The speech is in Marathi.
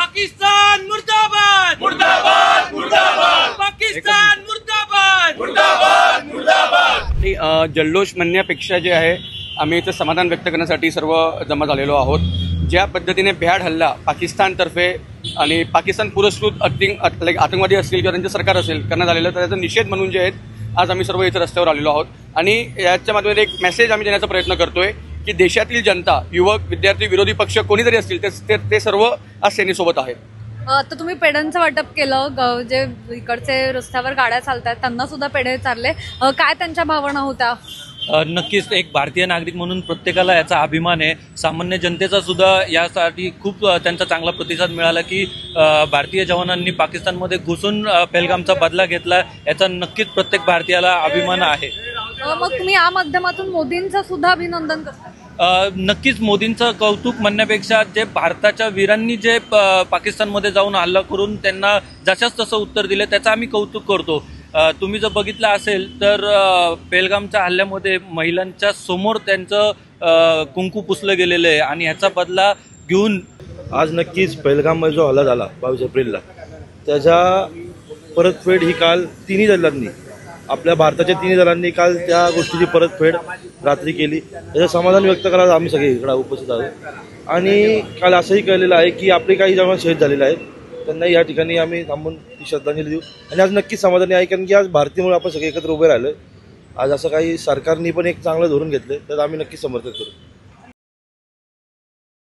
पाकिस्तान मुर्दाबाद मुर्दाबाद मुर्दाबाद पाकिस्तान मुर्दाबाद मुर्दाबाद मुर्दाबाद। जल्लोष म्हणण्यापेक्षा जे आहे आम्ही इथं समाधान व्यक्त करण्यासाठी सर्व जमा झालेलो आहोत। ज्या पद्धतीने भ्याड हल्ला पाकिस्तानतर्फे आणि पाकिस्तान पुरस्कृत आतंकवादी असतील किंवा त्यांचं सरकार असेल करण्यात आलेलं, तर त्याचा निषेध म्हणून जे आहेत आज आम्ही सर्व इथं रस्त्यावर आलेलो आहोत। आणि याच्या माध्यमातून एक मेसेज आम्ही देण्याचा प्रयत्न करतोय की देशातील जनता, युवक, विद्यार्थी, विरोधी पक्ष कोणी जरी असतील ते सर्व आज सेनेसोबत आहेत। तर तुम्ही पेढ्यांचं वाटप केलं, जे इकडचे रस्त्यावर गाड्या चालतात त्यांना सुद्धा पेढे चालले, काय त्यांच्या भावना होत्या? नक्कीच एक भारतीय नागरिक म्हणून प्रत्येकाला याचा अभिमान आहे। सामान्य जनतेचा सुद्धा यासाठी खूप त्यांचा चांगला प्रतिसाद मिळाला की भारतीय जवानांनी पाकिस्तानमध्ये घुसून पहलगामचा बदला घेतला, याचा नक्कीच प्रत्येक भारतीयाला अभिमान आहे। मग तुम्ही या माध्यमातून मोदींचं सुद्धा अभिनंदन करता? नक्कीच मोदींचं कौतुक म्हणण्यापेक्षा जे भारताच्या वीरांनी जे पाकिस्तानमध्ये जाऊन हल्ला करून त्यांना जशाच तसं उत्तर दिले त्याचं आम्ही कौतुक करतो। तुम्ही जर बघितलं असेल तर पहलगामच्या हल्ल्यामध्ये महिलांच्या समोर त्यांचं कुंकू पुसलं गेलेलं आहे आणि ह्याचा बदला घेऊन आज नक्कीच पहलगाममध्ये जो हल्ला झाला 22 एप्रिलला, त्याच्या परतफेड ही काल तिन्ही दलांनी, आपल्या भारताच्या तिन्ही दलांनी काल त्या गोष्टीची परतफेड रात्री केली। त्याचं समाधान व्यक्त करायला आम्ही सगळे इकडे उपस्थित आहोत। आणि काल असंही कळलेलं आहे की आपले काही जवान शहीद झालेले आहेत, त्यांना या ठिकाणी आम्ही थांबून ती श्रद्धांजली देऊ। आणि आज नक्कीच समाधानी आहे कारण की आज भारतीयमुळे आपण सगळे एकत्र उभे राहिलो। आज असं काही सरकारने पण एक चांगलं धोरण घेतलं तर आम्ही नक्कीच समर्थन करू।